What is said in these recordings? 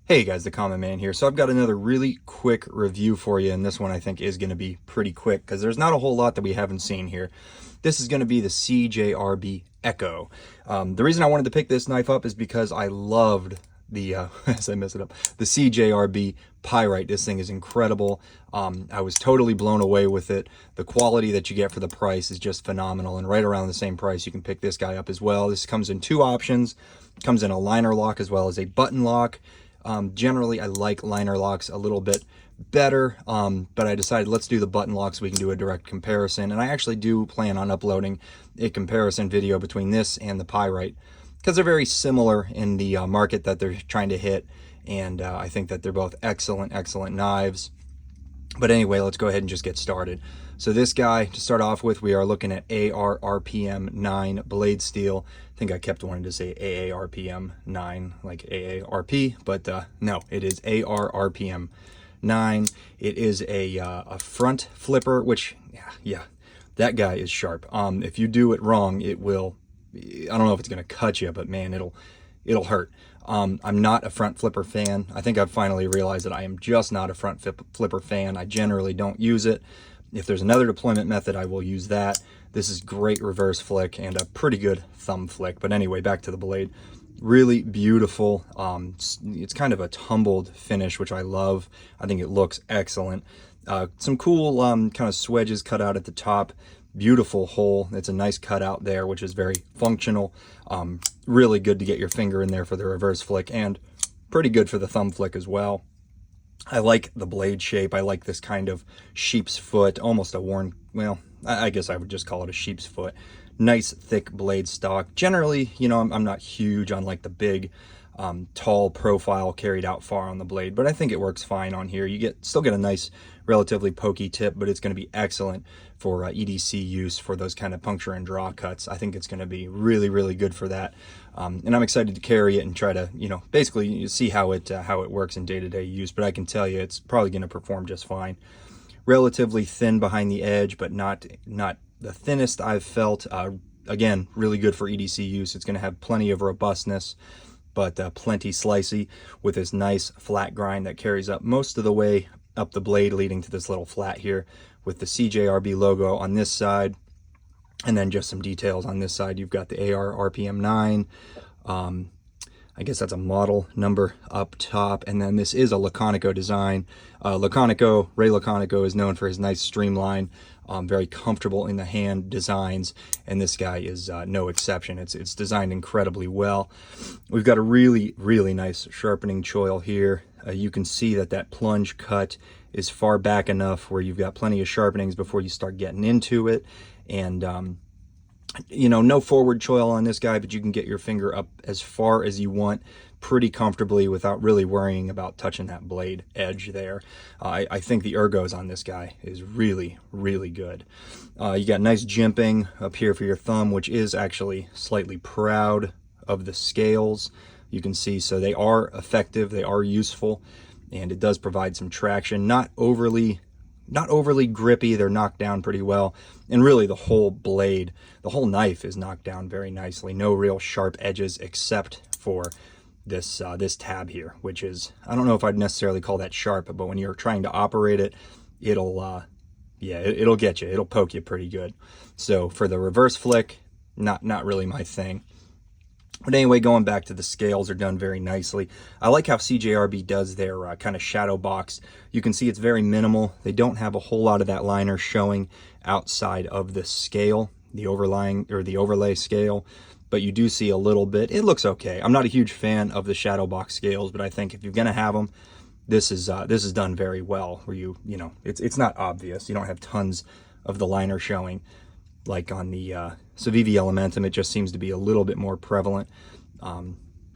Hey guys, the Common Man here. So I've got another really quick review for you, and this one I think is going to be pretty quick because there's not a whole lot that we haven't seen here. This is going to be the CJRB Ekko. The reason I wanted to pick this knife up is because I loved the, as I mess it up, the CJRB Pyrite. This thing is incredible. I was totally blown away with it. The quality that you get for the price is just phenomenal, and right around the same price you can pick this guy up as well. This comes in two options. Comes in a liner lock as well as a button lock. Generally, I like liner locks a little bit better, but I decided let's do the button lock so we can do a direct comparison. And I actually do plan on uploading a comparison video between this and the Pyrite because they're very similar in the market that they're trying to hit. And I think that they're both excellent knives. But anyway, let's go ahead and just get started. So this guy, to start off with, we are looking at ARRPM 9 blade steel. I think I kept wanting to say AARPM 9, like AARP, but no, it is ARRPM 9. It is a front flipper, which, yeah, that guy is sharp. If you do it wrong, it will, I don't know if it's going to cut you, but man, it'll hurt. I'm not a front flipper fan. I think I've finally realized that I am just not a front flipper fan. I generally don't use it. If there's another deployment method, I will use that. This is great reverse flick and a pretty good thumb flick. But anyway, back to the blade. Really beautiful. It's kind of a tumbled finish, which I love. I think it looks excellent. Some cool kind of swedges cut out at the top. Beautiful hole. It's a nice cutout there, which is very functional. Really good to get your finger in there for the reverse flick, and pretty good for the thumb flick as well. I like the blade shape. I like this kind of sheep's foot, almost a worn, well, I guess I would just call it a sheep's foot. Nice thick blade stock. Generally, you know, I'm not huge on like the big tall profile carried out far on the blade, but I think it works fine on here. You still get a nice relatively pokey tip, but it's going to be excellent for EDC use for those kind of puncture and draw cuts. I think it's going to be really good for that, and I'm excited to carry it and try to, you know, basically see how it works in day-to-day use. But I can tell you it's probably going to perform just fine. Relatively thin behind the edge, but not the thinnest I've felt. Again, really good for EDC use. It's going to have plenty of robustness, but plenty slicey with this nice flat grind that carries up most of the way up the blade, leading to this little flat here with the CJRB logo on this side, and then just some details on this side. You've got the ARRPM 9. I guess that's a model number up top, and then this is a Laconico design. Ray Laconico is known for his nice streamline, very comfortable in the hand designs, and this guy is no exception. It's designed incredibly well. We've got a really nice sharpening choil here. You can see that plunge cut is far back enough where you've got plenty of sharpenings before you start getting into it, and you know, no forward choil on this guy, but you can get your finger up as far as you want pretty comfortably without really worrying about touching that blade edge there. I think the ergos on this guy is really good. You got nice jimping up here for your thumb, which is actually slightly proud of the scales. You can see, so they are effective, they are useful, and it does provide some traction. Not overly grippy. They're knocked down pretty well, and really the whole blade, the whole knife is knocked down very nicely. No real sharp edges except for this this tab here, which is, I don't know if I'd necessarily call that sharp, but when you're trying to operate it, it'll it'll get you, it'll poke you pretty good. So for the reverse flick, not really my thing. But anyway, going back to the scales, are done very nicely. I like how CJRB does their kind of shadow box. You can see it's very minimal. They don't have a whole lot of that liner showing outside of the scale, the overlay scale, but you do see a little bit. It looks okay. I'm not a huge fan of the shadow box scales, but I think if you're gonna have them, this is done very well. Where you know, it's not obvious. You don't have tons of the liner showing like on the Civivi Elementum. It just seems to be a little bit more prevalent,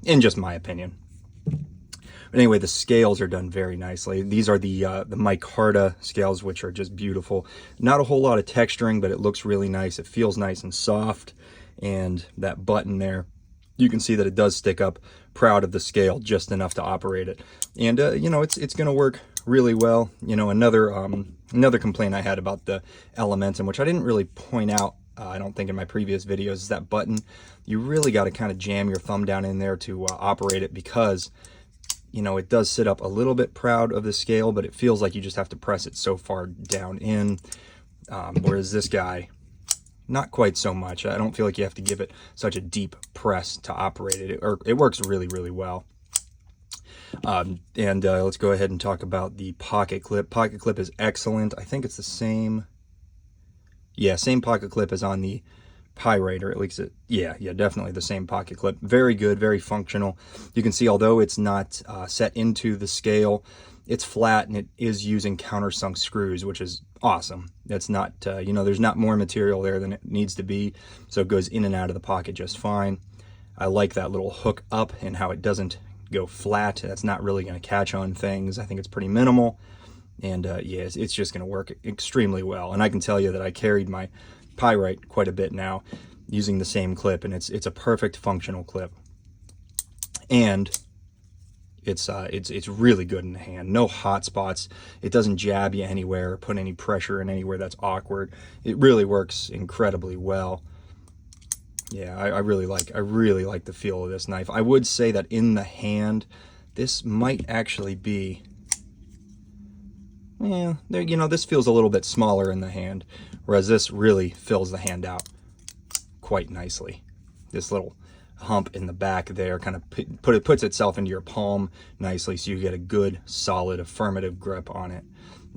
in just my opinion. But anyway, the scales are done very nicely. These are the micarta scales, which are just beautiful. Not a whole lot of texturing, but it looks really nice. It feels nice and soft, and that button there, you can see that it does stick up proud of the scale just enough to operate it. And you know, it's going to work really well. You know, another complaint I had about the Elementum, which I didn't really point out, I don't think in my previous videos, is that button. You really got to kind of jam your thumb down in there to operate it, because you know, it does sit up a little bit proud of the scale, but it feels like you just have to press it so far down in. Whereas this guy, not quite so much. I don't feel like you have to give it such a deep press to operate it. It works really, really well. Let's go ahead and talk about the pocket clip. Pocket clip is excellent. I think it's the same. Yeah, same pocket clip as on the Pyrite, or at least yeah, definitely the same pocket clip. Very good, very functional. You can see, although it's not set into the scale, it's flat and it is using countersunk screws, which is awesome. That's not, you know, there's not more material there than it needs to be, so it goes in and out of the pocket just fine. I like that little hook up and how it doesn't go flat. That's not really going to catch on things. I think it's pretty minimal, and yeah, it's just going to work extremely well. And I can tell you that I carried my Pyrite quite a bit now using the same clip, and it's a perfect functional clip, and it's really good in the hand. No hot spots. It doesn't jab you anywhere or put any pressure in anywhere that's awkward. It really works incredibly well. Yeah, I really like the feel of this knife. I would say that in the hand, this might actually be, yeah, there, you know, this feels a little bit smaller in the hand, whereas this really fills the hand out quite nicely. This little hump in the back there kind of puts itself into your palm nicely, so you get a good, solid, affirmative grip on it.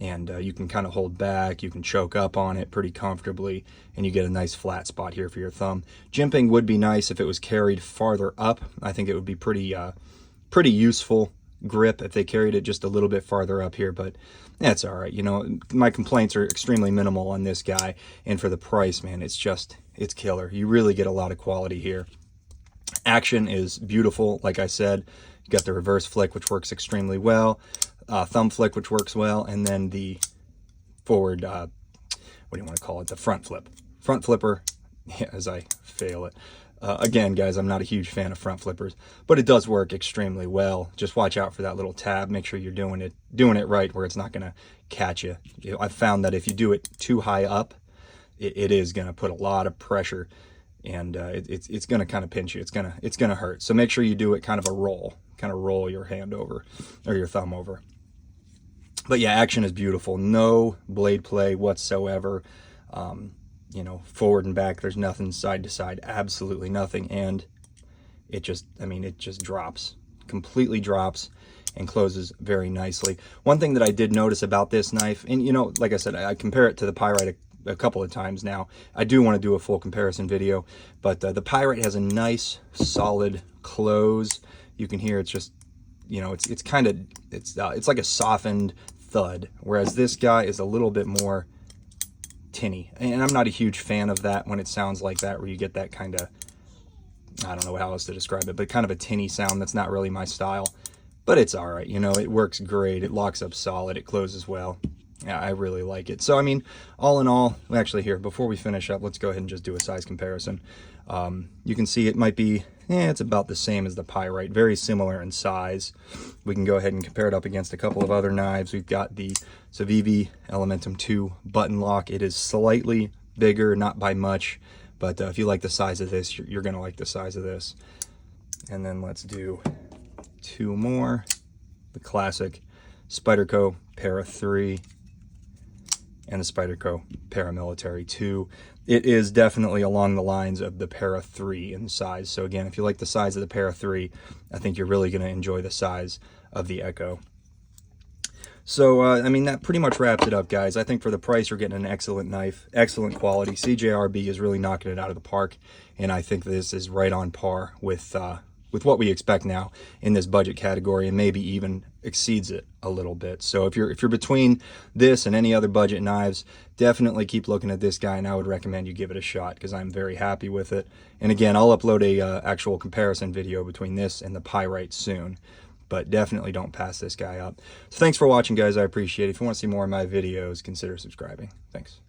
And you can kind of hold back, you can choke up on it pretty comfortably, and you get a nice flat spot here for your thumb. Jimping would be nice if it was carried farther up. I think it would be pretty useful grip if they carried it just a little bit farther up here, but that's all right. You know, my complaints are extremely minimal on this guy, and for the price, man, it's killer. You really get a lot of quality here. Action is beautiful, like I said. You got the reverse flick, which works extremely well. Thumb flick, which works well, and then the forward, what do you want to call it? The front flip. Front flipper, as I fail it. Again, guys, I'm not a huge fan of front flippers, but it does work extremely well. Just watch out for that little tab. Make sure you're doing it right, where it's not going to catch you. I've found that if you do it too high up, it is going to put a lot of pressure, and it's going to kind of pinch you. It's going to hurt. So make sure you do it kind of a roll. Kind of roll your hand over, or your thumb over. But yeah, action is beautiful. No blade play whatsoever. You know, forward and back, there's nothing side to side, absolutely nothing. And it just, I mean, it just drops, completely drops, and closes very nicely. One thing that I did notice about this knife, and you know, like I said, I compare it to the Pyrite a couple of times now. I do want to do a full comparison video, but the Pyrite has a nice, solid close. You can hear it's just, you know, it's kind of, it's like a softened thud, whereas this guy is a little bit more tinny, and I'm not a huge fan of that when it sounds like that, where you get that kind of, I don't know how else to describe it, but kind of a tinny sound. That's not really my style, but it's all right. You know, it works great. It locks up solid. It closes well. Yeah, I really like it. So, I mean, all in all, actually here, before we finish up, let's go ahead and just do a size comparison. You can see it might be, it's about the same as the Pyrite, very similar in size. We can go ahead and compare it up against a couple of other knives. We've got the Civivi Elementum 2 button lock. It is slightly bigger, not by much, but if you like the size of this, you're going to like the size of this. And then let's do two more. The classic Spyderco Para 3 and the Spyderco Paramilitary 2. It is definitely along the lines of the Para 3 in size. So again, if you like the size of the Para 3, I think you're really going to enjoy the size of the Ekko. So, I mean, that pretty much wraps it up, guys. I think for the price, you're getting an excellent knife, excellent quality. CJRB is really knocking it out of the park, and I think this is right on par with what we expect now in this budget category, and maybe even exceeds it a little bit. So if you're between this and any other budget knives, definitely keep looking at this guy, and I would recommend you give it a shot, because I'm very happy with it. And again, I'll upload a actual comparison video between this and the Pyrite soon, but definitely don't pass this guy up. So thanks for watching, guys. I appreciate it. If you want to see more of my videos, consider subscribing. Thanks.